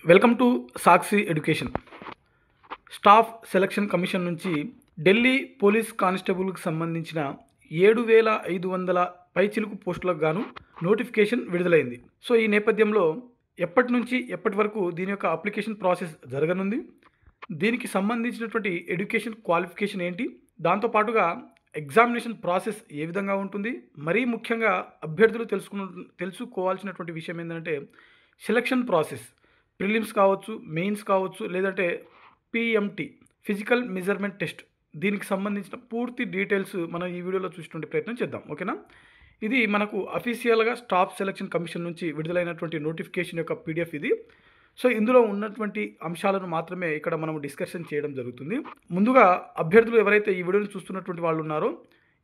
Welcome to Sakshi education. Staff selection commission నుంచి Delhi police కానిస్టేబుల్కి సంబంధించిన 7,500 పైచిలుకు పోస్టులకు గాను నోటిఫికేషన్ విడుదలైంది. సో ఈ నేపథ్యంలో ఎప్పటి నుంచి ఎప్పటి వరకు దీని యొక్క అప్లికేషన్ ప్రాసెస్ జరగనుంది, దీనికి సంబంధించినటువంటి ఎడ్యుకేషన్ క్వాలిఫికేషన్ ఏంటి, దాంతోపాటుగా ఎగ్జామినేషన్ ప్రాసెస్ ఏ విధంగా ఉంటుంది, మరీ ముఖ్యంగా అభ్యర్థులు తెలుసుకోవాల్సినటువంటి విషయం ఏంటంటే సెలక్షన్ ప్రాసెస్, ప్రిలిమ్స్ కావచ్చు, మెయిన్స్ కావచ్చు, లేదంటే పిఎంటి ఫిజికల్ మెజర్మెంట్ టెస్ట్, దీనికి సంబంధించిన పూర్తి డీటెయిల్స్ మనం ఈ వీడియోలో చూసుకునే ప్రయత్నం చేద్దాం. ఓకేనా? ఇది మనకు అఫీషియల్గా స్టాఫ్ సెలక్షన్ కమిషన్ నుంచి విడుదలైనటువంటి నోటిఫికేషన్ యొక్క పీడిఎఫ్ ఇది. సో ఇందులో ఉన్నటువంటి అంశాలను మాత్రమే ఇక్కడ మనం డిస్కషన్ చేయడం జరుగుతుంది. ముందుగా అభ్యర్థులు ఎవరైతే ఈ వీడియోని చూస్తున్నటువంటి వాళ్ళు ఉన్నారో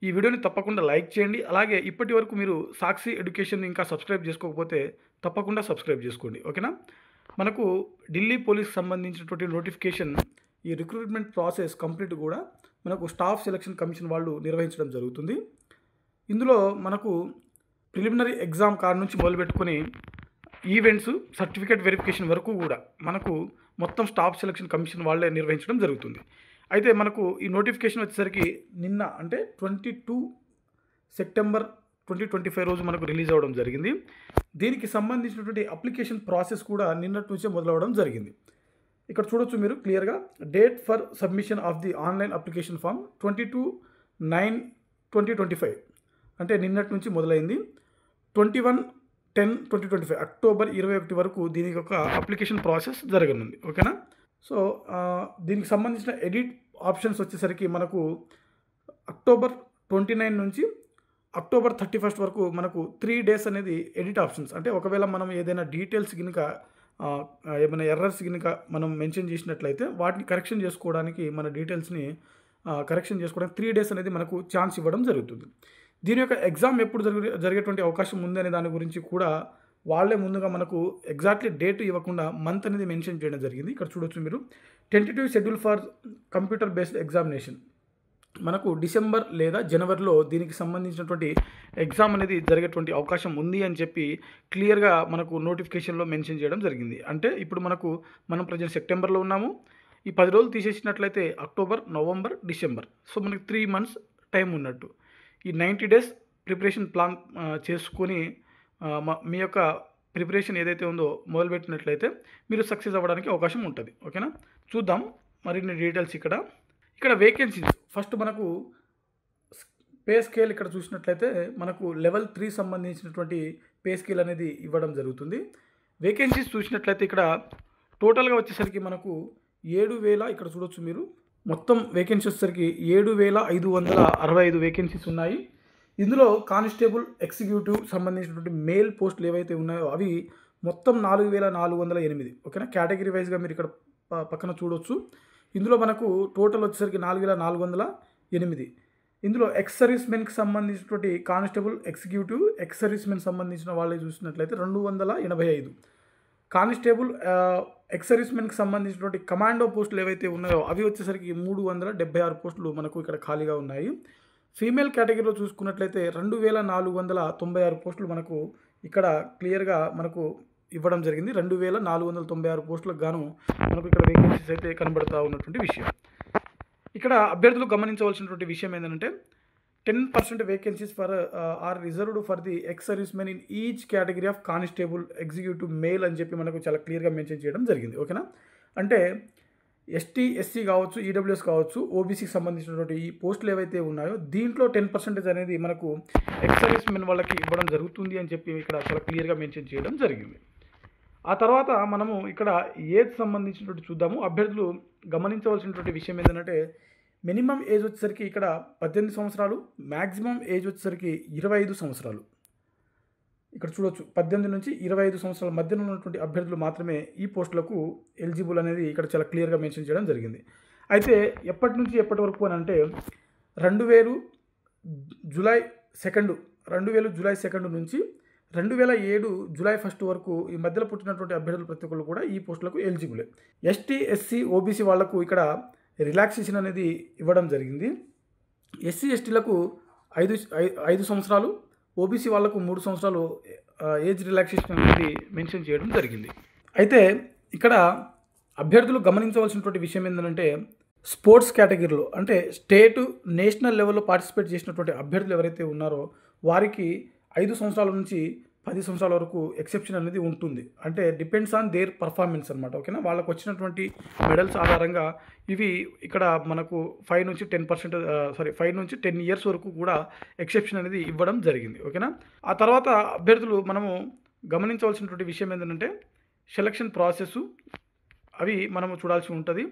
ఈ వీడియోని తప్పకుండా లైక్ చేయండి. అలాగే ఇప్పటి వరకు మీరు సాక్షి ఎడ్యుకేషన్ ఇంకా సబ్స్క్రైబ్ చేసుకోకపోతే తప్పకుండా సబ్స్క్రైబ్ చేసుకోండి. ఓకేనా? మనకు ఢిల్లీ పోలీస్కి సంబంధించినటువంటి నోటిఫికేషన్, ఈ రిక్రూట్మెంట్ ప్రాసెస్ కంప్లీట్ కూడా మనకు స్టాఫ్ సెలక్షన్ కమిషన్ వాళ్ళు నిర్వహించడం జరుగుతుంది. ఇందులో మనకు ప్రిలిమినరీ ఎగ్జామ్ కార్ నుంచి మొదలుపెట్టుకొని ఈవెంట్స్, సర్టిఫికేట్ వెరిఫికేషన్ వరకు కూడా మనకు మొత్తం స్టాఫ్ సెలక్షన్ కమిషన్ వాళ్ళే నిర్వహించడం జరుగుతుంది. అయితే మనకు ఈ నోటిఫికేషన్ వచ్చేసరికి నిన్న అంటే 22 సెప్టెంబర్ 2025 రోజు మనకు రిలీజ్ అవ్వడం జరిగింది. దీనికి సంబంధించినటువంటి అప్లికేషన్ ప్రాసెస్ కూడా నిన్నటి నుంచే మొదలవడం జరిగింది. ఇక్కడ చూడొచ్చు మీరు క్లియర్గా, date for submission of the online application form 22/9/2025 అంటే నిన్నటి నుంచి మొదలైంది. 21/10/2025 అక్టోబర్ 21 వరకు దీని యొక్క అప్లికేషన్ ప్రాసెస్ జరగనుంది. ఓకేనా? సో దీనికి సంబంధించిన ఎడిట్ ఆప్షన్స్ వచ్చేసరికి మనకు అక్టోబర్ 29 నుంచి అక్టోబర్ 31 వరకు మనకు 3 డేస్ అనేది ఎడిట్ ఆప్షన్స్. అంటే ఒకవేళ మనం ఏదైనా డీటెయిల్స్ కనుక ఏమైనా ఎర్రర్స్ కనుక మనం మెన్షన్ చేసినట్లయితే వాటిని కరెక్షన్ చేసుకోవడానికి, మన డీటెయిల్స్ని కరెక్షన్ చేసుకోవడానికి 3 డేస్ అనేది మనకు ఛాన్స్ ఇవ్వడం జరుగుతుంది. దీని యొక్క ఎగ్జామ్ ఎప్పుడు జరిగేటువంటి అవకాశం ఉంది అనే దాని గురించి కూడా వాళ్ళే ముందుగా మనకు ఎగ్జాక్ట్లీ డేట్ ఇవ్వకుండా మంత్ అనేది మెన్షన్ చేయడం జరిగింది. ఇక్కడ చూడొచ్చు మీరు, tentative schedule for computer based examination మనకు డిసెంబర్ లేదా జనవరిలో దీనికి సంబంధించినటువంటి ఎగ్జామ్ అనేది జరిగేటువంటి అవకాశం ఉంది అని చెప్పి క్లియర్గా మనకు నోటిఫికేషన్లో మెన్షన్ చేయడం జరిగింది. అంటే ఇప్పుడు మనం ప్రజెంట్ సెప్టెంబర్లో ఉన్నాము. ఈ 10 రోజులు తీసేసినట్లయితే అక్టోబర్, నవంబర్, డిసెంబర్, సో మనకి 3 months టైం ఉన్నట్టు. ఈ 90 days ప్రిపరేషన్ ప్లాన్ చేసుకొని మీ యొక్క ప్రిపరేషన్ ఏదైతే ఉందో మొదలుపెట్టినట్లయితే మీరు సక్సెస్ అవ్వడానికి అవకాశం ఉంటుంది. ఓకేనా? చూద్దాం మరిన్ని డీటెయిల్స్. ఇక్కడ వేకెన్సీస్ ఫస్ట్ మనకు పే స్కేల్ ఇక్కడ చూసినట్లయితే మనకు లెవెల్ 3 సంబంధించినటువంటి పే స్కేల్ అనేది ఇవ్వడం జరుగుతుంది. వేకెన్సీస్ చూసినట్లయితే ఇక్కడ టోటల్గా వచ్చేసరికి మనకు 7,000, ఇక్కడ చూడొచ్చు మీరు, మొత్తం వేకెన్సీ వచ్చేసరికి 7,565 వేకెన్సీస్ ఉన్నాయి. ఇందులో కానిస్టేబుల్, ఎగ్జిక్యూటివ్ సంబంధించినటువంటి మేల్ పోస్టులు ఏవైతే ఉన్నాయో అవి మొత్తం 4,408. ఓకేనా? కేటగిరీ వైజ్గా మీరు ఇక్కడ పక్కన చూడొచ్చు. ఇందులో మనకు టోటల్ వచ్చేసరికి 4,408. ఇందులో ఎక్స్ సర్వీస్ మెన్కి సంబంధించినటువంటి constable, executive, ex service men సంబంధించిన వాళ్ళే చూసినట్లయితే 285. కానిస్టేబుల్, ఎక్స్ సర్వీస్ మెన్కి సంబంధించినటువంటి కమాండో పోస్టులు ఏవైతే ఉన్నాయో అవి వచ్చేసరికి 376 పోస్టులు మనకు ఇక్కడ ఖాళీగా ఉన్నాయి. ఫీమేల్ కేటగిరీలో చూసుకున్నట్లయితే 2,496 పోస్టులు మనకు ఇక్కడ క్లియర్గా మనకు ఇవ్వడం జరిగింది. 2,496 పోస్టులకు గాను మనకు ఇక్కడ వేకెన్సీస్ అయితే కనబడుతూ ఉన్నటువంటి విషయం. ఇక్కడ అభ్యర్థులు గమనించవలసినటువంటి విషయం ఏంటంటే 10% vacancies are reserved for the ex servicemen in each category of constable, executive, male అని చెప్పి మనకు చాలా క్లియర్గా మెన్షన్ చేయడం జరిగింది. ఓకేనా? అంటే ఎస్టీ, ఎస్సీ కావచ్చు, ఈడబ్ల్యూఎస్ కావచ్చు, ఓబీసీకి సంబంధించినటువంటి ఈ పోస్టులు ఏవైతే ఉన్నాయో దీంట్లో 10% అనేది మనకు ఎక్స్ సర్వీస్ మెన్ వాళ్ళకి ఇవ్వడం జరుగుతుంది అని చెప్పి ఇక్కడ చాలా క్లియర్గా మెన్షన్ చేయడం జరిగింది. ఆ తర్వాత మనము ఇక్కడ ఏజ్ సంబంధించినటువంటి చూద్దాము. అభ్యర్థులు గమనించవలసినటువంటి విషయం ఏంటంటే మినిమం ఏజ్ వచ్చేసరికి ఇక్కడ 18 సంవత్సరాలు, మ్యాక్సిమం ఏజ్ వచ్చేసరికి 25 సంవత్సరాలు. ఇక్కడ చూడొచ్చు, 18 నుంచి 25 సంవత్సరాల మధ్యలో ఉన్నటువంటి అభ్యర్థులు మాత్రమే ఈ పోస్టులకు ఎలిజిబుల్ అనేది ఇక్కడ చాలా క్లియర్గా మెన్షన్ చేయడం జరిగింది. అయితే ఎప్పటి నుంచి ఎప్పటి వరకు అని అంటే 2000 జూలై 2 నుంచి 2007 జూలై 1 వరకు ఈ మధ్యలో పుట్టినటువంటి అభ్యర్థులు ప్రతి ఒక్కరు కూడా ఈ పోస్టులకు ఎలిజిబులే. ఎస్టీ, ఎస్సీ, ఓబీసీ వాళ్లకు ఇక్కడ రిలాక్సేషన్ అనేది ఇవ్వడం జరిగింది. ఎస్సీ, ఎస్టీలకు 5 సంవత్సరాలు, ఓబీసీ వాళ్లకు 3 సంవత్సరాలు ఏజ్ రిలాక్సేషన్ అనేది మెన్షన్ చేయడం జరిగింది. అయితే ఇక్కడ అభ్యర్థులు గమనించవలసినటువంటి విషయం ఏంటంటే స్పోర్ట్స్ కేటగిరీలో అంటే స్టేట్ నేషనల్ లెవెల్లో పార్టిసిపేట్ చేసినటువంటి అభ్యర్థులు ఎవరైతే ఉన్నారో వారికి 5 సంవత్సరాల నుంచి 10 సంవత్సరాల వరకు ఎక్సెప్షన్ అనేది ఉంటుంది. అంటే డిపెండ్స్ ఆన్ దేర్ పర్ఫార్మెన్స్ అనమాట. ఓకేనా, వాళ్ళకు వచ్చినటువంటి మెడల్స్ ఆధారంగా ఇవి ఇక్కడ మనకు 5 నుంచి 10% 5 నుంచి 10 ఇయర్స్ వరకు కూడా ఎక్సెప్షన్ అనేది ఇవ్వడం జరిగింది. ఓకేనా, ఆ తర్వాత అభ్యర్థులు మనము గమనించవలసినటువంటి విషయం ఏంటంటే సెలక్షన్ ప్రాసెస్ అవి మనము చూడాల్సి ఉంటుంది.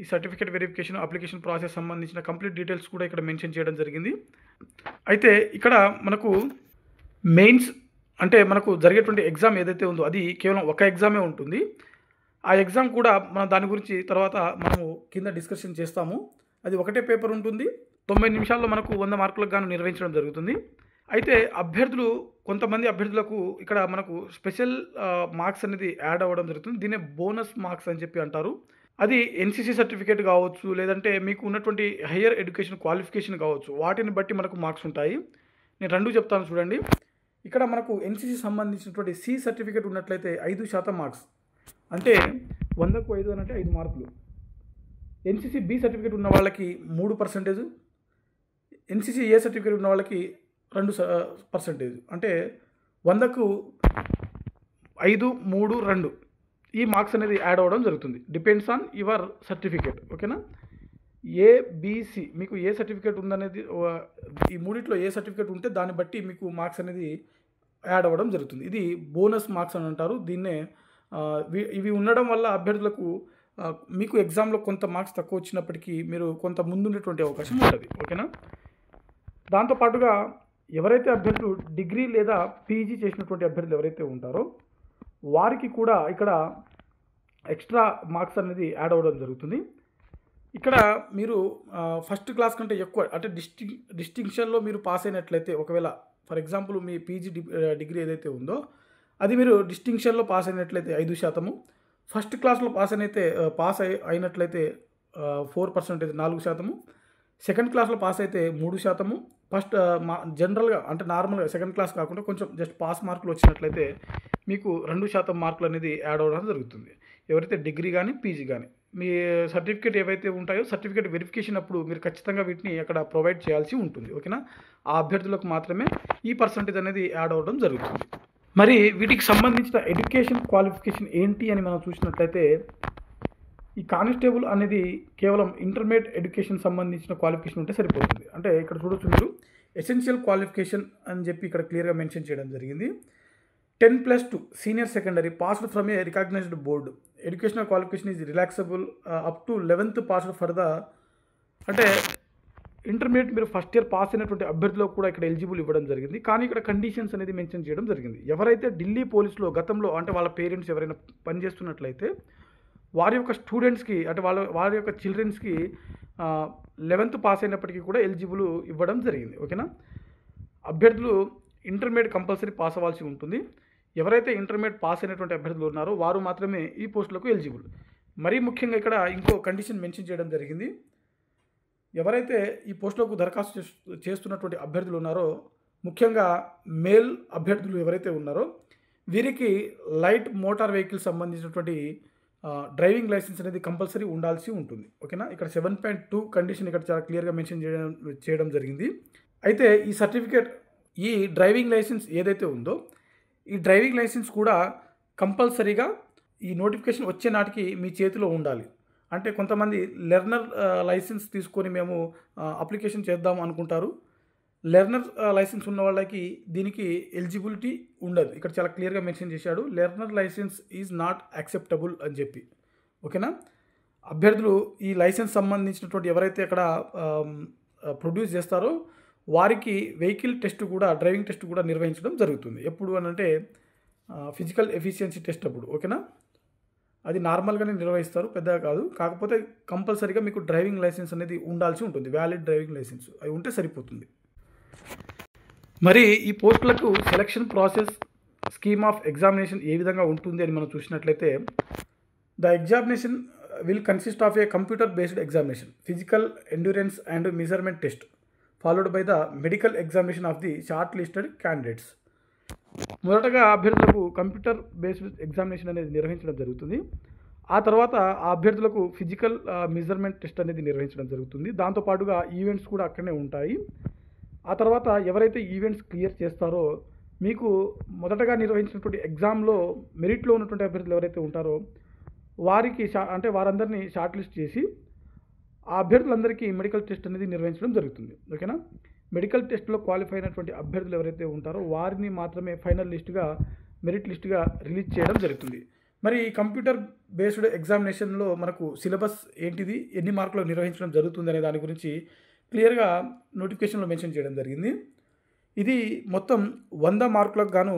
ఈ సర్టిఫికేట్ వెరిఫికేషన్ అప్లికేషన్ ప్రాసెస్ సంబంధించిన కంప్లీట్ డీటెయిల్స్ కూడా ఇక్కడ మెన్షన్ చేయడం జరిగింది. అయితే ఇక్కడ మనకు మెయిన్స్ అంటే మనకు జరిగేటువంటి ఎగ్జామ్ ఏదైతే ఉందో అది కేవలం ఒక ఎగ్జామే ఉంటుంది. ఆ ఎగ్జామ్ కూడా మనం దాని గురించి తర్వాత మనము కింద డిస్కషన్ చేస్తాము. అది ఒకటే పేపర్ ఉంటుంది. 90 నిమిషాల్లో మనకు 100 మార్కులకు గాను నిర్వహించడం జరుగుతుంది. అయితే కొంతమంది అభ్యర్థులకు ఇక్కడ మనకు స్పెషల్ మార్క్స్ అనేది యాడ్ అవ్వడం జరుగుతుంది. దీన్నే బోనస్ మార్క్స్ అని చెప్పి అంటారు. అది ఎన్సీసీ సర్టిఫికేట్ కావచ్చు, లేదంటే మీకు ఉన్నటువంటి హయ్యర్ ఎడ్యుకేషన్ క్వాలిఫికేషన్ కావచ్చు, వాటిని బట్టి మనకు మార్క్స్ ఉంటాయి. నేను 2 చెప్తాను చూడండి. ఇక్కడ మనకు ఎన్సీసీ సంబంధించినటువంటి సి సర్టిఫికేట్ ఉన్నట్లయితే 5% మార్క్స్, అంటే 100కు 5 అని అంటే 5 మార్కులు. ఎన్సీసీ బి సర్టిఫికేట్ ఉన్న వాళ్ళకి 3%, ఎన్సీసీ ఏ సర్టిఫికేట్ ఉన్న వాళ్ళకి 2%, అంటే 100కు 5, 3, 2 ఈ మార్క్స్ అనేది యాడ్ అవ్వడం జరుగుతుంది. Depends on your certificate. ఓకేనా, ఏబిసి మీకు ఏ సర్టిఫికేట్ ఉందనేది ఈ మూడిట్లో ఏ సర్టిఫికేట్ ఉంటే దాన్ని బట్టి మీకు మార్క్స్ అనేది యాడ్ అవ్వడం జరుగుతుంది. ఇది బోనస్ మార్క్స్ అని అంటారు. దీన్నే ఇవి ఉండడం వల్ల అభ్యర్థులకు మీకు ఎగ్జామ్లో కొంత మార్క్స్ తక్కువ వచ్చినప్పటికీ మీరు కొంత ముందుండేటువంటి అవకాశం ఉంటుంది. ఓకేనా, దాంతోపాటుగా ఎవరైతే అభ్యర్థులు డిగ్రీ లేదా పీజీ చేసినటువంటి అభ్యర్థులు ఎవరైతే ఉంటారో వారికి కూడా ఇక్కడ ఎక్స్ట్రా మార్క్స్ అనేది యాడ్ అవ్వడం జరుగుతుంది. ఇక్కడ మీరు ఫస్ట్ క్లాస్ కంటే ఎక్కువ అంటే డిస్టింక్షన్లో మీరు పాస్ అయినట్లయితే, ఒకవేళ for example me PG degree ఏదైతే ఉందో అది మీరు డిస్టింక్షన్లో పాస్ అయినట్లయితే 5%, ఫస్ట్ క్లాస్లో పాస్ అయినట్లయితే 4%, 4%, సెకండ్ క్లాస్లో పాస్ అయితే 3%, ఫస్ట్ జనరల్గా అంటే నార్మల్గా సెకండ్ క్లాస్ కాకుండా కొంచెం జస్ట్ పాస్ మార్కులు వచ్చినట్లయితే మీకు 2% మార్కులు అనేది యాడ్ అవ్వడం జరుగుతుంది. ఎవరైతే డిగ్రీ కానీ పీజీ కానీ మీ సర్టిఫికేట్ ఏవైతే ఉంటాయో సర్టిఫికేట్ వెరిఫికేషన్ అప్పుడు మీరు ఖచ్చితంగా వీటిని అక్కడ ప్రొవైడ్ చేయాల్సి ఉంటుంది. ఓకేనా, ఆ అభ్యర్థులకు మాత్రమే ఈ పర్సంటేజ్ అనేది యాడ్ అవ్వడం జరుగుతుంది. మరి వీటికి సంబంధించిన ఎడ్యుకేషన్ క్వాలిఫికేషన్ ఏంటి అని మనం చూసినట్లయితే ఈ కానిస్టేబుల్ అనేది కేవలం ఇంటర్మీడియట్ ఎడ్యుకేషన్ సంబంధించిన క్వాలిఫికేషన్ ఉంటే సరిపోతుంది. అంటే ఇక్కడ చూడొచ్చు మీరు ఎసెన్షియల్ క్వాలిఫికేషన్ అని చెప్పి ఇక్కడ క్లియర్గా మెన్షన్ చేయడం జరిగింది. 10+2 senior secondary passed from a recognised board. Educational qualification is relaxable up to 11th passed for the, అంటే ఇంటర్మీడియట్ మీరు ఫస్ట్ ఇయర్ పాస్ అయినటువంటి అభ్యర్థులకు కూడా ఇక్కడ ఎలిజిబుల్ ఇవ్వడం జరిగింది. కానీ ఇక్కడ కండిషన్స్ అనేది మెన్షన్ చేయడం జరిగింది. ఎవరైతే ఢిల్లీ పోలీసులో గతంలో అంటే వాళ్ళ పేరెంట్స్ ఎవరైనా పనిచేస్తున్నట్లయితే వారి యొక్క స్టూడెంట్స్కి అంటే వారి యొక్క చిల్డ్రన్స్కి 11th పాస్ అయినప్పటికీ కూడా ఎలిజిబుల్ ఇవ్వడం జరిగింది. ఓకేనా, అభ్యర్థులు ఇంటర్మీడియట్ కంపల్సరీ పాస్ అవ్వాల్సి ఉంటుంది. ఎవరైతే ఇంటర్మీడియట్ పాస్ అయినటువంటి అభ్యర్థులు ఉన్నారో వారు మాత్రమే ఈ పోస్టులకు ఎలిజిబుల్. మరీ ముఖ్యంగా ఇక్కడ ఇంకో కండిషన్ మెన్షన్ చేయడం జరిగింది. ఎవరైతే ఈ పోస్టులకు దరఖాస్తు చేస్తున్నటువంటి అభ్యర్థులు ఉన్నారో, ముఖ్యంగా మేల్ అభ్యర్థులు ఎవరైతే ఉన్నారో వీరికి లైట్ మోటార్ వెహికల్ సంబంధించినటువంటి డ్రైవింగ్ లైసెన్స్ అనేది కంపల్సరీ ఉండాల్సి ఉంటుంది. ఓకేనా, ఇక్కడ 7.2 కండిషన్ ఇక్కడ చాలా క్లియర్గా మెన్షన్ చేయడం జరిగింది. అయితే ఈ సర్టిఫికేట్ ఈ డ్రైవింగ్ లైసెన్స్ ఏదైతే ఉందో ఈ డ్రైవింగ్ లైసెన్స్ కూడా కంపల్సరీగా ఈ నోటిఫికేషన్ వచ్చే నాటికి మీ చేతిలో ఉండాలి. అంటే కొంతమంది లెర్నర్ లైసెన్స్ తీసుకొని మేము అప్లికేషన్ చేద్దాం అనుకుంటారు. లెర్నర్ లైసెన్స్ ఉన్న వాళ్ళకి దీనికి ఎలిజిబిలిటీ ఉండదు. ఇక్కడ చాలా క్లియర్గా మెన్షన్ చేశాడు, learner licence is not acceptable అని చెప్పి. ఓకేనా, అభ్యర్థులు ఈ లైసెన్స్ సంబంధించినటువంటి ఎవరైతే అక్కడ ప్రొడ్యూస్ చేస్తారో వారికి వెహికల్ టెస్ట్ కూడా డ్రైవింగ్ టెస్ట్ కూడా నిర్వహించడం జరుగుతుంది. ఎప్పుడు అని అంటే ఫిజికల్ ఎఫిషియన్సీ టెస్ట్ అప్పుడు. ఓకేనా, అది నార్మల్గానే నిర్వహిస్తారు, పెద్దగా కాదు. కాకపోతే కంపల్సరీగా మీకు డ్రైవింగ్ లైసెన్స్ అనేది ఉండాల్సి ఉంటుంది, వ్యాలిడ్ డ్రైవింగ్ లైసెన్స్ అవి ఉంటే సరిపోతుంది. మరి ఈ పోస్టులకు selection process, scheme of examination ఏ విధంగా ఉంటుంది అని మనం చూసినట్లయితే the examination will consist of a computer based examination, physical endurance and measurement test followed by the medical examination of the shortlisted candidates. మొదటగా అభ్యర్థులకు కంప్యూటర్ బేస్డ్ ఎగ్జామినేషన్ అనేది నిర్వహించడం జరుగుతుంది. ఆ తర్వాత ఆ అభ్యర్థులకు ఫిజికల్ మెజర్మెంట్ టెస్ట్ అనేది నిర్వహించడం జరుగుతుంది. దాంతోపాటుగా ఈవెంట్స్ కూడా అక్కడనే ఉంటాయి. ఆ తర్వాత ఎవరైతే ఈవెంట్స్ క్లియర్ చేస్తారో మీకు మొదటగా నిర్వహించినటువంటి ఎగ్జామ్లో మెరిట్లో ఉన్నటువంటి అభ్యర్థులు ఎవరైతే ఉంటారో వారికి అంటే వారందరినీ షార్ట్ లిస్ట్ చేసి ఆ అభ్యర్థులందరికీ మెడికల్ టెస్ట్ అనేది నిర్వహించడం జరుగుతుంది. ఓకేనా? మెడికల్ టెస్ట్లో క్వాలిఫై అయినటువంటి అభ్యర్థులు ఎవరైతే ఉంటారో వారిని మాత్రమే ఫైనల్ లిస్ట్గా మెరిట్ లిస్ట్గా రిలీజ్ చేయడం జరుగుతుంది. మరి కంప్యూటర్ బేస్డ్ ఎగ్జామినేషన్లో మనకు సిలబస్ ఏంటిది, ఎన్ని మార్కులు నిర్వహించడం జరుగుతుంది అనే దాని గురించి క్లియర్గా నోటిఫికేషన్లో మెన్షన్ చేయడం జరిగింది. ఇది మొత్తం 100 మార్కులకు గాను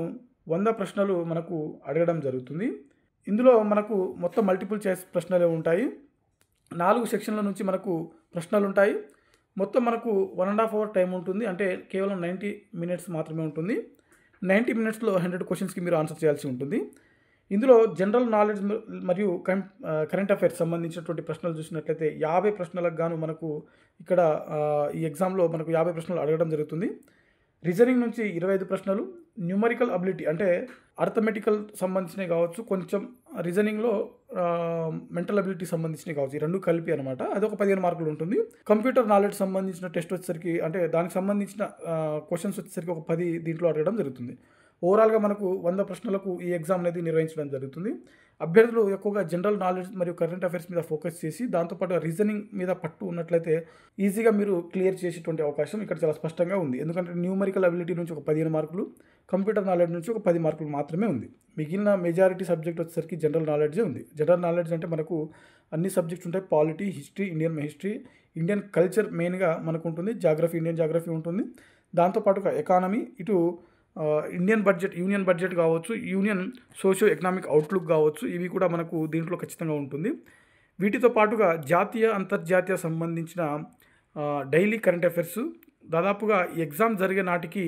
100 ప్రశ్నలు మనకు అడగడం జరుగుతుంది. ఇందులో మనకు మొత్తం మల్టిపుల్ చాయిస్ ప్రశ్నలే ఉంటాయి. 4 సెక్షన్ల నుంచి మనకు ప్రశ్నలు ఉంటాయి. మొత్తం మనకు 1.5 అవర్ టైం ఉంటుంది. అంటే కేవలం 90 మినిట్స్ మాత్రమే ఉంటుంది. 90 మినిట్స్లో 100 క్వశ్చన్స్కి మీరు ఆన్సర్ చేయాల్సి ఉంటుంది. ఇందులో జనరల్ నాలెడ్జ్ మరియు కరెంట్ అఫైర్స్ సంబంధించినటువంటి ప్రశ్నలు చూసినట్లయితే 50 ప్రశ్నలకు గాను మనకు ఇక్కడ ఈ ఎగ్జామ్లో మనకు 50 ప్రశ్నలు అడగడం జరుగుతుంది. రీజనింగ్ నుంచి 25 ప్రశ్నలు, న్యూమరికల్ అబిలిటీ అంటే అర్థమెటికల్ సంబంధించినవి కావచ్చు, కొంచెం రీజనింగ్లో మెంటల్ అబిలిటీ సంబంధించినవి కావచ్చు, ఈ రెండు కలిపి అనమాట. అదొక 15 మార్కులు ఉంటుంది. కంప్యూటర్ నాలెడ్జ్ సంబంధించిన టెస్ట్ వచ్చేసరికి అంటే దానికి సంబంధించిన క్వశ్చన్స్ వచ్చేసరికి ఒక 10 దీంట్లో అడగడం జరుగుతుంది. ఓవరాల్గా మనకు 100 ప్రశ్నలకు ఈ ఎగ్జామ్ అనేది నిర్వహించడం జరుగుతుంది. అభ్యర్థులు ఎక్కువగా జనరల్ నాలెడ్జ్ మరియు కరెంట్ అఫైర్స్ మీద ఫోకస్ చేసి దాంతోపాటు రీజనింగ్ మీద పట్టు ఉన్నట్లయితే ఈజీగా మీరు క్లియర్ చేసేటువంటి అవకాశం ఇక్కడ చాలా స్పష్టంగా ఉంది. ఎందుకంటే న్యూమరికల్ అబిలిటీ నుంచి ఒక 15 మార్కులు, కంప్యూటర్ నాలెడ్జ్ నుంచి ఒక 10 మార్కులు మాత్రమే ఉంది. మిగిలిన మెజారిటీ సబ్జెక్ట్ వచ్చేసరికి జనరల్ నాలెడ్జే ఉంది. జనరల్ నాలెడ్జ్ అంటే మనకు అన్ని సబ్జెక్ట్స్ ఉంటాయి. Polity, history, Indian history, Indian culture మెయిన్గా మనకు ఉంటుంది. జాగ్రఫీ, ఇండియన్ జాగ్రఫీ ఉంటుంది. దాంతోపాటుగా ఎకానమీ, ఇటు ఇండియన్ బడ్జెట్, యూనియన్ బడ్జెట్ కావచ్చు, యూనియన్ సోషియో ఎకనామిక్ అవుట్లుక్ కావచ్చు, ఇవి కూడా మనకు దీంట్లో ఖచ్చితంగా ఉంటుంది. వీటితో పాటుగా జాతీయ, అంతర్జాతీయ సంబంధించిన డైలీ కరెంట్ అఫైర్స్ దాదాపుగా ఈ ఎగ్జామ్ జరిగే నాటికి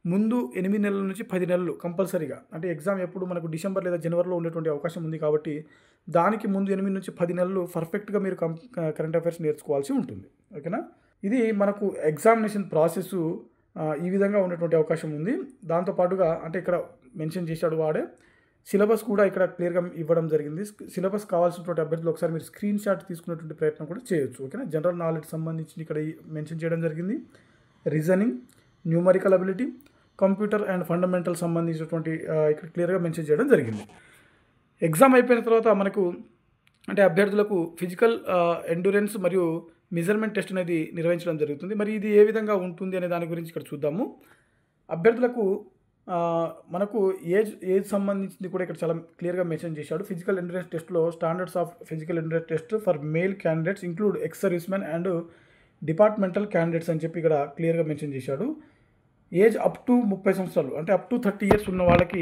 ముందు 8 నెలల నుంచి 10 నెలలు కంపల్సరీగా, అంటే ఎగ్జామ్ ఎప్పుడు మనకు డిసెంబర్ లేదా జనవరిలో ఉండేటువంటి అవకాశం ఉంది కాబట్టి దానికి ముందు 8 నుంచి 10 నెలలు పర్ఫెక్ట్గా మీరు కరెంట్ అఫైర్స్ నేర్చుకోవాల్సి ఉంటుంది. ఓకేనా? ఇది మనకు ఎగ్జామినేషన్ ప్రాసెస్ ఈ విధంగా ఉన్నటువంటి అవకాశం ఉంది. దాంతోపాటుగా అంటే ఇక్కడ మెన్షన్ చేశాడు వాడే సిలబస్ కూడా ఇక్కడ క్లియర్గా ఇవ్వడం జరిగింది. సిలబస్ కావాల్సినటువంటి అభ్యర్థులు ఒకసారి మీరు స్క్రీన్ షాట్ తీసుకున్నటువంటి ప్రయత్నం కూడా చేయొచ్చు. ఓకేనా? జనరల్ నాలెడ్జ్ సంబంధించి ఇక్కడ మెన్షన్ చేయడం జరిగింది. Reasoning, numerical ability, computer and fundamental సంబంధించినటువంటి ఇక్కడ క్లియర్గా మెన్షన్ చేయడం జరిగింది. ఎగ్జామ్ అయిపోయిన తర్వాత మనకు అంటే అభ్యర్థులకు ఫిజికల్ ఎండ్యూరెన్స్ మరియు మెజర్మెంట్ టెస్ట్ అనేది నిర్వహించడం జరుగుతుంది. మరి ఇది ఏ విధంగా ఉంటుంది అనే దాని గురించి ఇక్కడ చూద్దాము. అభ్యర్థులకు మనకు ఏజ్ సంబంధించింది కూడా ఇక్కడ చాలా క్లియర్గా మెన్షన్ చేశాడు. ఫిజికల్ ఎండ్యూరెన్స్ టెస్ట్లో standards of physical endurance test for male candidates include ex servicemen and departmental candidates అని చెప్పి ఇక్కడ క్లియర్గా మెన్షన్ చేశాడు. ఏజ్ అప్ టు 30 సంవత్సరాలు అంటే అప్ టు 30 ఇయర్స్ ఉన్న వాళ్ళకి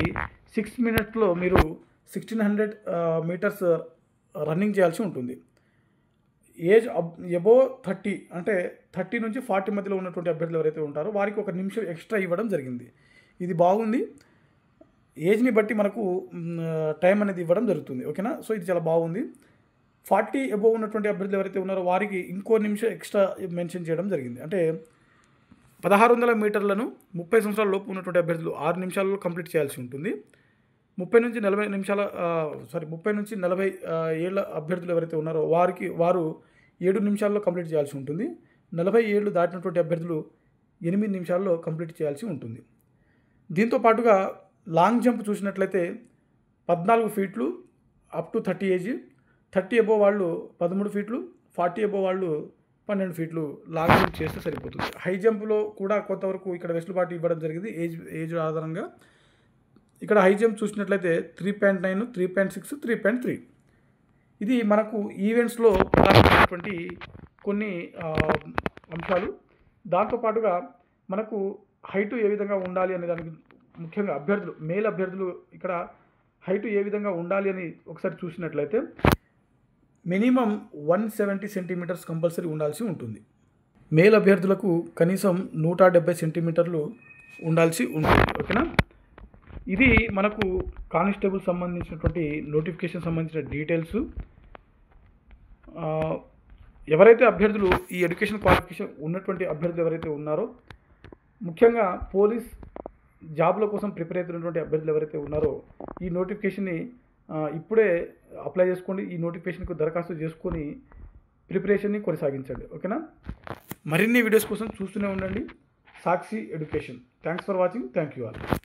6 మినిట్స్లో మీరు 1600 మీటర్స్ రన్నింగ్ చేయాల్సి ఉంటుంది. ఏజ్ అబోవ్ 30 అంటే 30 నుంచి 40 మధ్యలో ఉన్నటువంటి అభ్యర్థులు ఎవరైతే ఉంటారో వారికి 1 నిమిషం ఎక్స్ట్రా ఇవ్వడం జరిగింది. ఇది బాగుంది. ఏజ్ని బట్టి మనకు టైం అనేది ఇవ్వడం జరుగుతుంది. ఓకేనా? సో ఇది చాలా బాగుంది. 40 అబోవ్ ఉన్నటువంటి అభ్యర్థులు ఎవరైతే ఉన్నారో వారికి ఇంకో నిమిషం ఎక్స్ట్రా మెన్షన్ చేయడం జరిగింది. అంటే 1600 మీటర్లను 30 సంవత్సరాల లోపు ఉన్నటువంటి అభ్యర్థులు 6 నిమిషాలలో కంప్లీట్ చేయాల్సి ఉంటుంది. 30 నుంచి 40 ఏళ్ళ అభ్యర్థులు ఎవరైతే ఉన్నారో వారు 7 నిమిషాల్లో కంప్లీట్ చేయాల్సి ఉంటుంది. 40 ఏళ్ళు దాటినటువంటి అభ్యర్థులు 8 నిమిషాల్లో కంప్లీట్ చేయాల్సి ఉంటుంది. దీంతో పాటుగా లాంగ్ జంప్ చూసినట్లయితే 14 ఫీట్లు అప్ టు 30 ఏజ్, 30 అబోవ్ వాళ్ళు 13 ఫీట్లు, 40 అబోవ్ వాళ్ళు 12 ఫీట్లు లాంగ్ జంప్ చేస్తే సరిపోతుంది. హై జంప్లో కూడా కొంతవరకు ఇక్కడ వెసులుబాటు ఇవ్వడం జరిగింది ఏజ్ ఆధారంగా. ఇక్కడ హై జంప్ చూసినట్లయితే 3.9, 3.6, 3.3. ఇది మనకు ఈవెంట్స్లో ప్రధానమైనటువంటి కొన్ని అంశాలు. దాంతోపాటుగా మనకు హైటు ఏ విధంగా ఉండాలి అనే దానికి ముఖ్యంగా మేల్ అభ్యర్థులు ఇక్కడ హైటు ఏ విధంగా ఉండాలి అని ఒకసారి చూసినట్లయితే మినిమం 170 సెంటీమీటర్స్ కంపల్సరీ ఉండాల్సి ఉంటుంది. మేల్ అభ్యర్థులకు కనీసం 170 సెంటీమీటర్లు ఉండాల్సి ఉంటుంది. ఓకేనా? ఇది మనకు కానిస్టేబుల్ సంబంధించినటువంటి నోటిఫికేషన్ సంబంధించిన డీటెయిల్స్. ఎవరైతే అభ్యర్థులు ఈ ఎడ్యుకేషన్ క్వాలిఫికేషన్ ఉన్నటువంటి అభ్యర్థులు ఎవరైతే ఉన్నారో, ముఖ్యంగా పోలీస్ జాబ్ల కోసం ప్రిపేర్ అవుతున్నటువంటి అభ్యర్థులు ఎవరైతే ఉన్నారో ఈ నోటిఫికేషన్ని ఇప్పుడే అప్లై చేసుకోండి. ఈ నోటిఫికేషన్కు దరఖాస్తు చేసుకొని ప్రిపరేషన్ని కొనసాగించండి. ఓకేనా? మరిన్ని వీడియోస్ కోసం చూస్తూనే ఉండండి Sakshi education. Thanks for watching. Thank you all.